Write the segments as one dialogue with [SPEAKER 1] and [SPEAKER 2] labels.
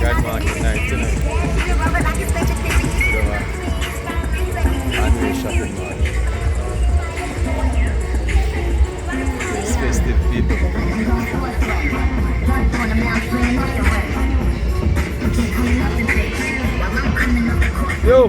[SPEAKER 1] Grand Market night tonight. Annual shopping mall. It's festive people. Yo!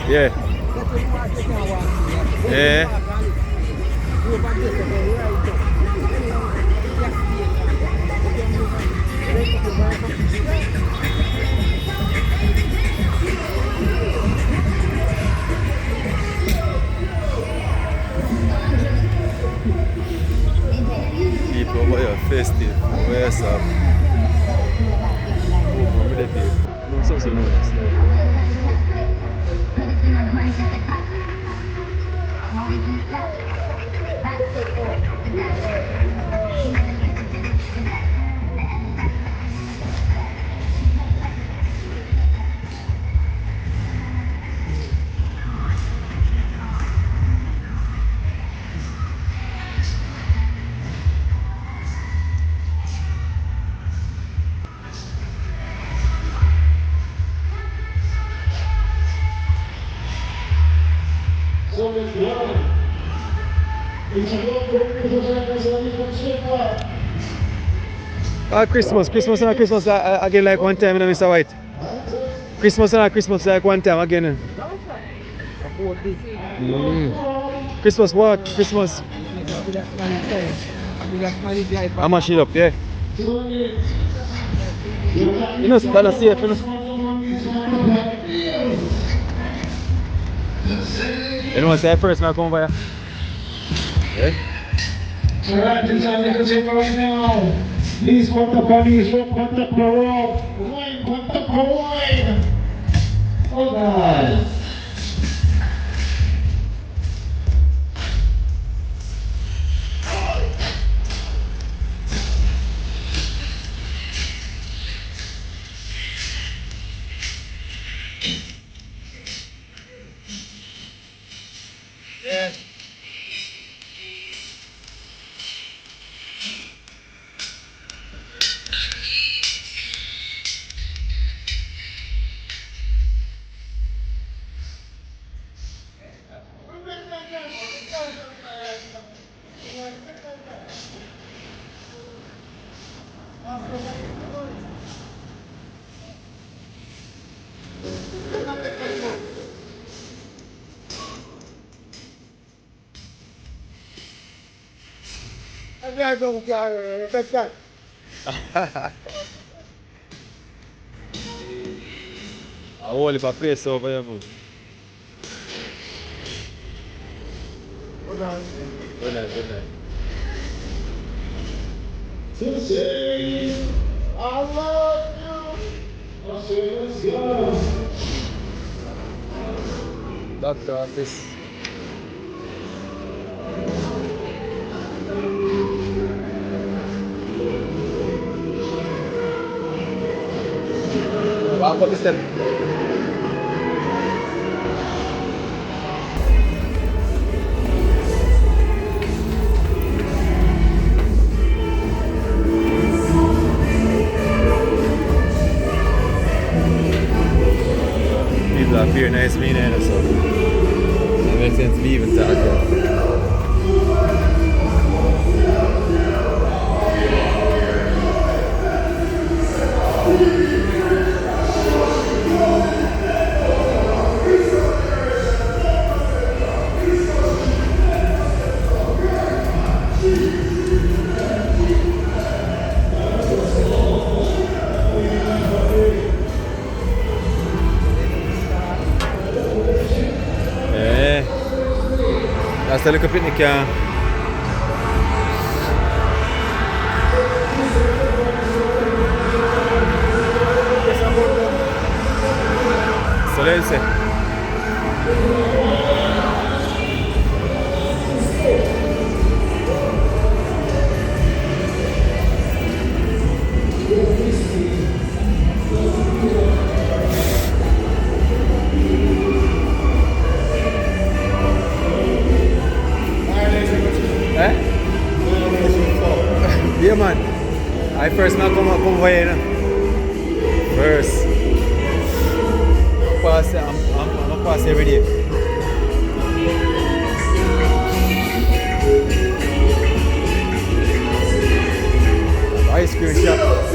[SPEAKER 1] Yeah. Yeah. People over here festive. Where is up? No, so nice. Christmas and Christmas again like one time, you know, Mr. White. Christmas and Christmas like one time again. Christmas what? Christmas. I mash it up, yeah. You know, stand safe, you know. You know what I say first, man, come over here. Yeah?
[SPEAKER 2] Alright, this is right now. Please contact police, contact parole. Wine, contact wine. Oh God. Yes.
[SPEAKER 1] A whole heap of place over here, man. Good night. Good night, good night.
[SPEAKER 2] To say I love you. I say let's go.
[SPEAKER 1] Doctor office. Walk up the step. People are very nice meeting and so it makes sense to be even talking. Hasta luego, picnic. Solense. Yeah, man. I first not come over here, you know. First. I'm pass every day. Ice cream shop.
[SPEAKER 2] Over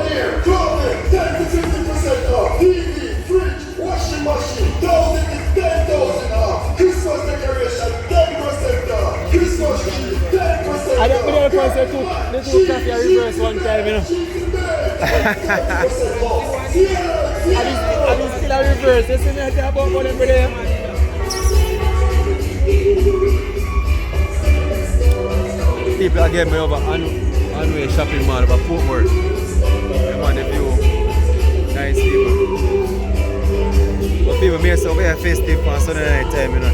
[SPEAKER 2] here. Clothing, 10 to 50% off. TV, fridge, washing machine, 1,000 to 10,000 off. Christmas decoration, 10% off. Christmas tree, 10% off.
[SPEAKER 1] I don't know if I said the two coffee reverse one time, you know. I didn't still a reverse. You see me at about one every day. People are getting me over Anway shopping mall over Portmore. I'm on the view. Nice people. But people may say we are festive on Sunday night time, you know.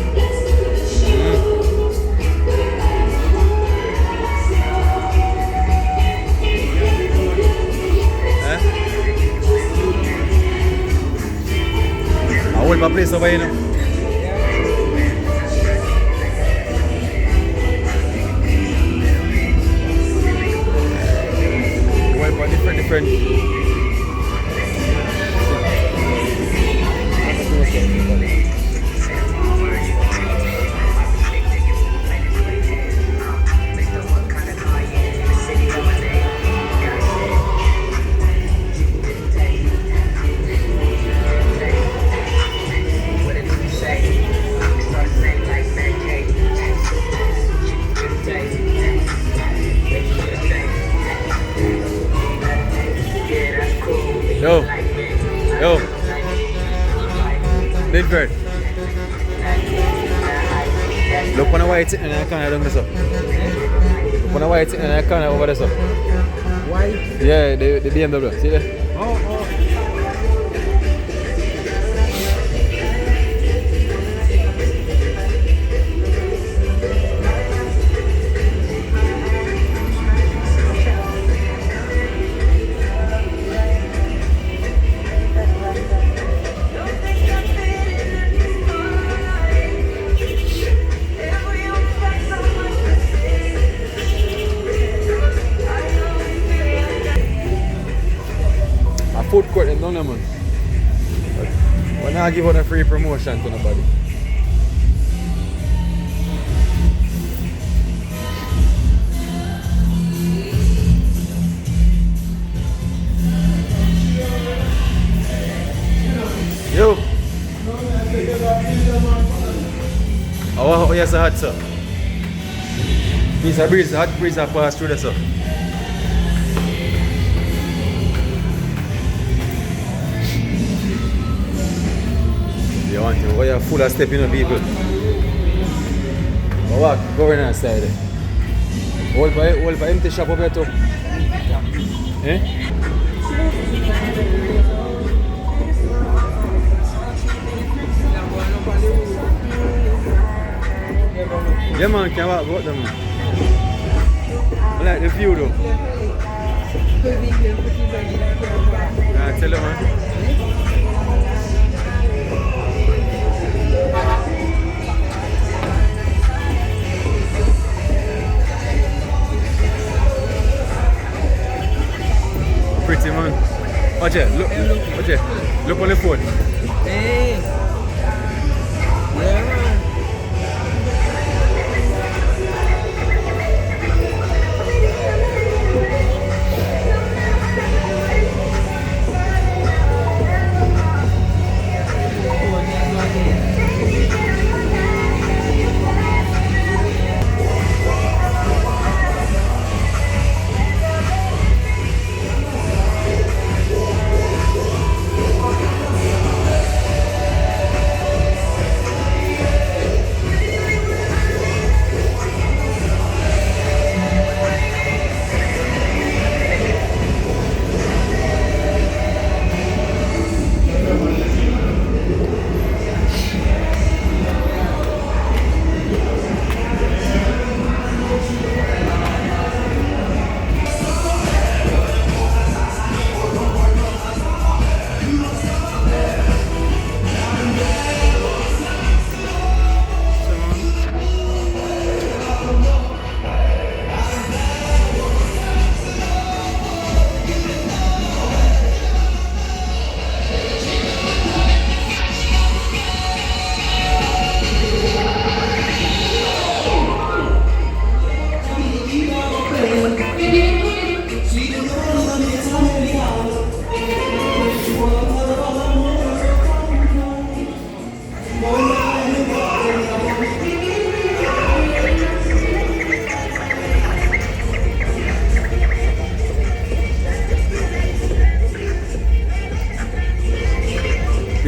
[SPEAKER 1] I hold my place over here, you know. Different. Yo, Lidford. Look on the white sitting in the corner down there, sir. Look on the white sitting in the corner over there, sir.
[SPEAKER 3] White?
[SPEAKER 1] Yeah, the BMW. See there?
[SPEAKER 3] Oh.
[SPEAKER 1] Food court in down there, man. We're not giving a free promotion to nobody. Yo! Oh, yes, hot, sir. This a breeze, hot breeze that pass through there, sir. You want to, you're full of stepping on people. But walk, go in that side. Hold by empty shop over there too. Eh? Yeah man, can walk about them. I like the view though. Tell them man. Pretty man. Watch it, look on the phone.
[SPEAKER 3] Hey. Yeah, man.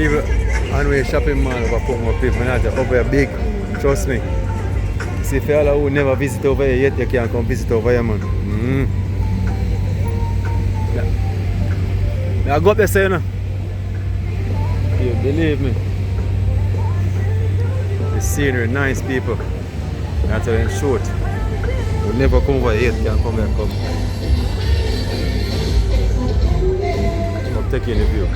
[SPEAKER 1] People on way shopping mall over Portmore people, not over here big, trust me. See if you all who never visit over here yet, you can come visit over here, man. Yeah. I go up there, say, you know. You believe me. The scenery, nice people. That's why I'm short. You never come over here yet, you can come here, come. I'm taking the view.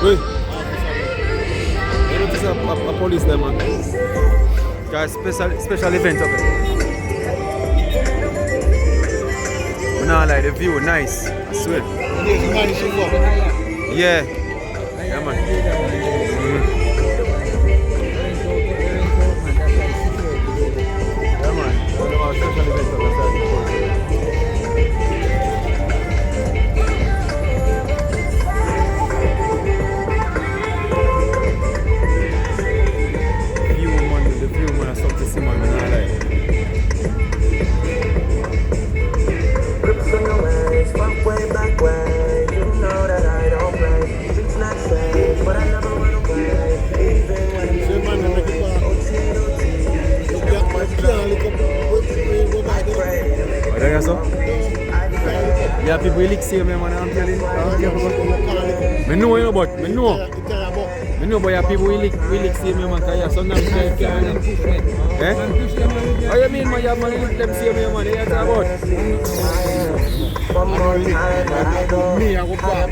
[SPEAKER 1] Hey, you notice a police there, man. Got a special event up there. You know, like the view, nice. I swear. Yeah. Yeah, man. Yeah, man. Special event up there. Yeah, people will see me, man. I'm telling you. I know, you know, but I know. I know, but yeah, people will see me, man. Because sometimes they can't. Eh? What you mean, man? You have money, look them see me, man. They talk about. Me, I go back.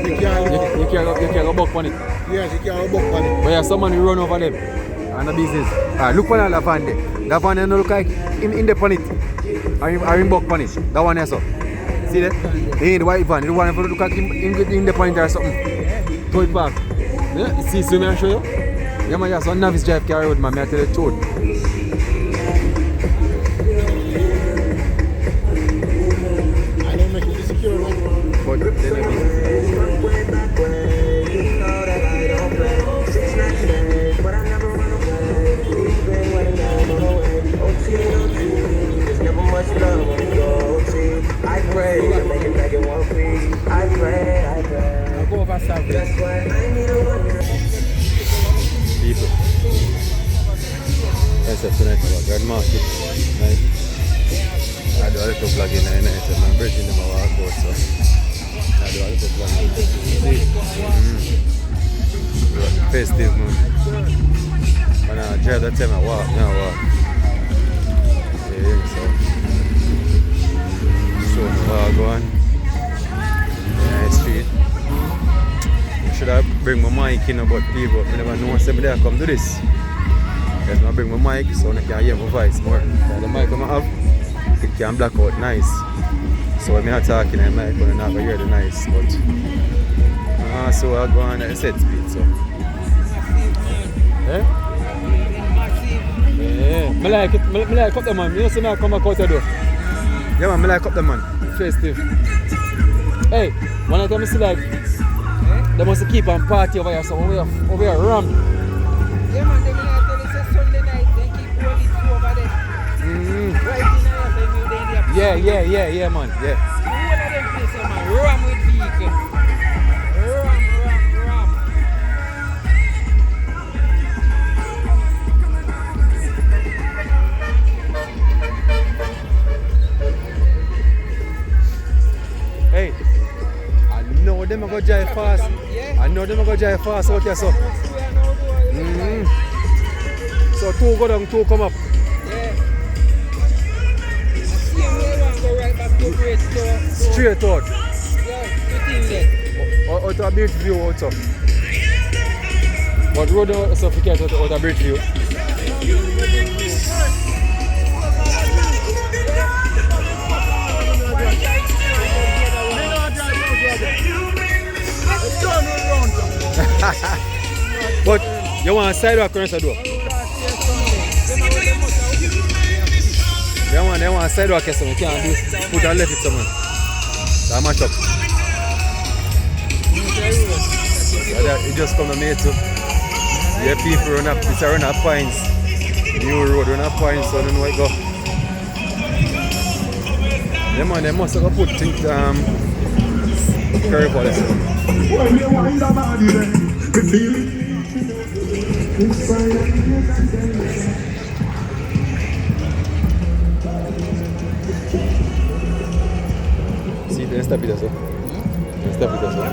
[SPEAKER 1] You can't go back on it. Yes, you can't go back on it. But yeah, someone will run over them. And the business. Look for that van there. That van there look like in the pan it. Or in back pan it. That one there, so. See that? He ain't the white van. The one for look like in the point or something. Throw it back. Yeah? See me I show you? Yeah, man, yeah, so novice drive carry road, man. I tell you the truth. I don't make it secure, man. But then I mean.
[SPEAKER 4] I pray, make it back in one piece. I pray. I'll go over something. That's why I need a one.
[SPEAKER 1] People. That's a tonight about Grand Market. Night. I do a little plug in the night and I'm bridging them walk out, so I do a little plug in. See? Festive, man. And I drive that time I walk, now I walk. Yeah, so. So I go on the street. I should have bring my mic in, but people I never know somebody that come to this. If I bring my mic so I can hear my voice more. The mic I have, it can black out nice. So when I'm talking I mic when I never hear the nice, but so I go on at set speed, so. Eh? Yeah. I like it, I like up the man. You know see me come back out the door. Yeah man, I like up the man. Festive. Hey, one time I see like they must keep on party over here, so over here ram.
[SPEAKER 3] Yeah man, they will tell us a Sunday night, they keep going it over there. Right in there,
[SPEAKER 1] Yeah man, yeah.
[SPEAKER 3] The whole of them place, man, ram with vehicle. Ram.
[SPEAKER 1] Hey, I know them are going to drive fast. I know them are going to drive fast out here, so. So 2 go down, 2 come up.
[SPEAKER 3] Yeah. I see him where one go right back to Great Store.
[SPEAKER 1] Straight out.
[SPEAKER 3] Yeah, 15 there.
[SPEAKER 1] Out of a bridge view also. But road also forget out of a bridge view. But you want a sidewalk or a door? They want sidewalk here, so we can't do put and left it someone. That match up. It just come to me too. Yeah, people run up, it's a run up Pines. New road run up Pines, so I don't know where it go. Yeah man, they must have put things, curry for this. See, they step it as well. They step it as well.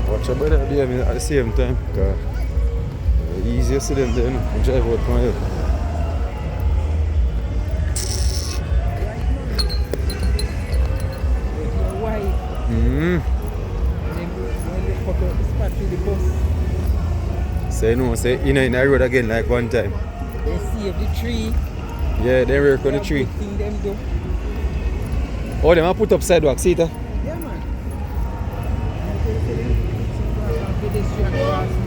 [SPEAKER 1] Watch out better be at the same time, because it's easier to them then drive out from here. Say no, say in the road again like one time.
[SPEAKER 3] They save the tree.
[SPEAKER 1] Yeah, they work on the tree.
[SPEAKER 3] Them do.
[SPEAKER 1] Oh, they might put up sidewalk, see it?
[SPEAKER 3] Yeah, man. Pedestrian crossing.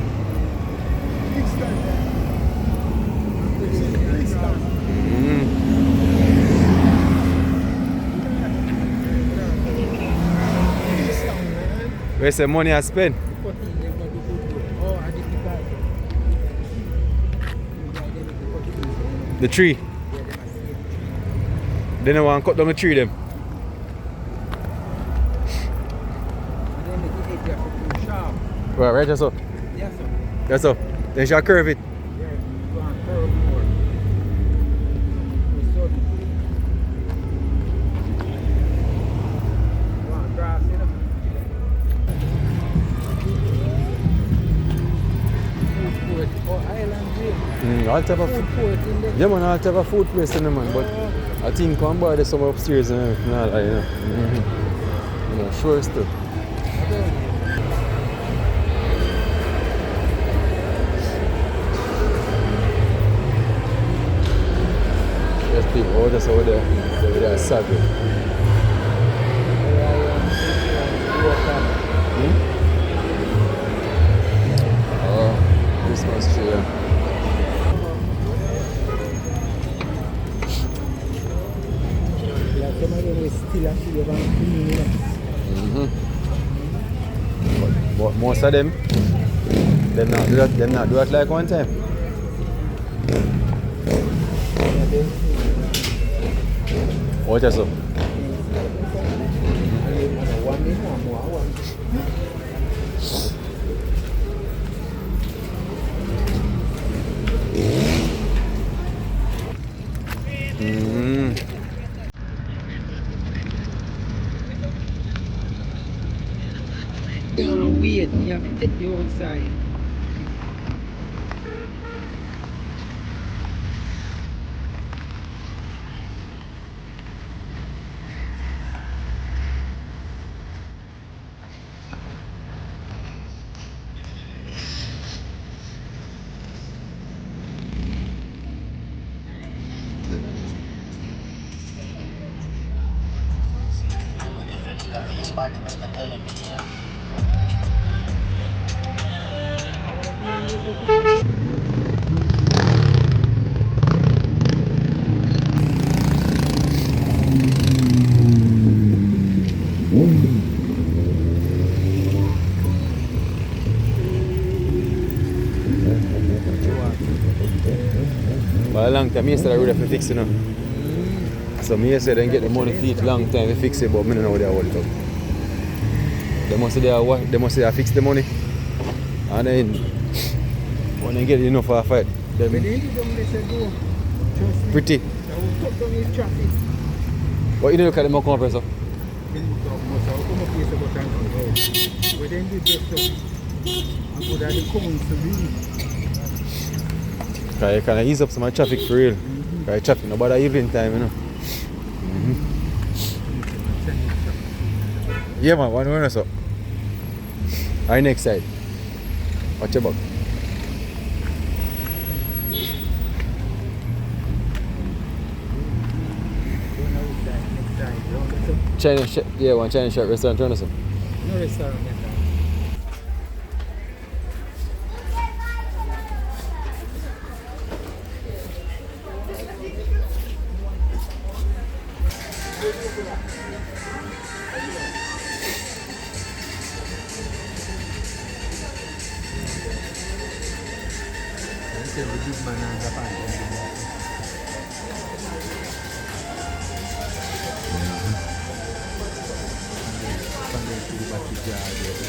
[SPEAKER 1] Where's the money I spend? The tree. They don't want to cut down the tree them. Right, that's up.
[SPEAKER 3] Yes, sir.
[SPEAKER 1] That's up. Then shall curve it.
[SPEAKER 3] Yeah, go and curve more. Go on, grass, you know. Food court. Oh, Island View.
[SPEAKER 1] All type of
[SPEAKER 3] Food court in there.
[SPEAKER 1] yeah man, all type of food place in there man, but I think come by there's some upstairs and everything like that, you know. You know, sure stuff. There's people all just over there. Over there sadly. Oh, Christmas tree. Yeah. But most of them not do that. Them not do that like one time. What is up?
[SPEAKER 3] Don't wait, you have to take the outside.
[SPEAKER 1] But a long time, I said I would have to fix it now. So I said then get the money for it long time to fix it, but I don't know how they hold it up. They must say they fix the money. And then when they get enough for a fight, then pretty. But you don't look at the compressor. You can ease up some traffic for real. Because traffic no bother evening time, you know. Yeah man, one run us up. Our next side. Watch your back. Chinese chef, yeah, one Chinese chef restaurant, turn us in.
[SPEAKER 3] No restaurant in that. The big man and the pan. Pandai tu batu jar dia.